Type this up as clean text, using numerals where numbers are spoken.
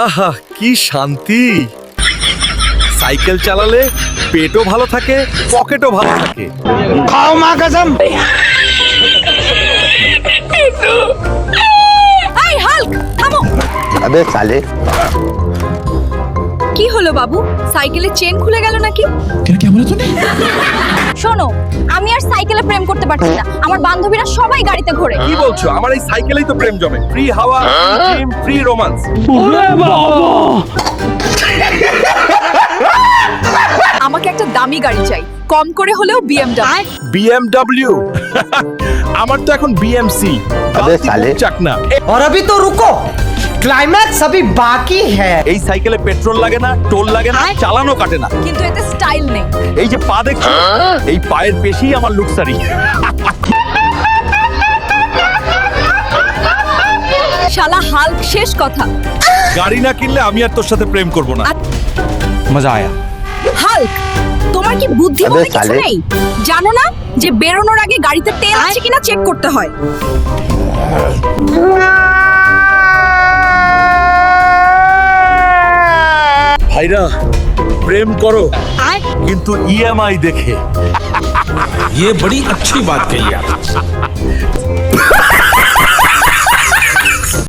আহা কি শান্তি। সাইকেল চালালে পেটও ভালো থাকে, পকেটও ভালো থাকে। खाओ माँ कसम। এই হাল্ক থামো। अबे साले কি হলো বাবু, সাইকেলের চেন খুলে গেল নাকি? क्या बोला तूने? শোনো, আমি আর সাইকেলে প্রেম করতে পারছি না। আমার বান্ধবীরা সবাই গাড়িতে ঘোরে। কি বলছো? আমার এই সাইকেলেই তো প্রেম জমে। ফ্রি হাওয়া, জিম, ফ্রি রোমান্স। আমাকে একটা দামি গাড়ি চাই, কম করে হলেও BMW। BMW আমার তো এখন BMC। अबे साले চাকনা। और अभी तो रुको, क्लाइमैक्स अभी बाकी है। এই সাইকেলে পেট্রোল লাগে না, টোল লাগে না, চালানো কাটে না। কিন্তু এতে স্টাইল নেই। এই যে পা দেখছো, এই পায়ের পেশি আমার লুকসারি। শালা হাল্ক, শেষ কথা। গাড়ি না কিনলে আমি আর তোর সাথে প্রেম করব না। मजा आया। হাল্ক, তোমার কি বুদ্ধি আবে বলে কিছু সালে। নেই? জানো না যে বেরোনোর আগে গাড়িতে তেল আছে কিনা চেক করতে হয়? ভাইরা, প্রেম করো কিন্তু EMI দেখে। ये बड़ी अच्छी बात कही आप।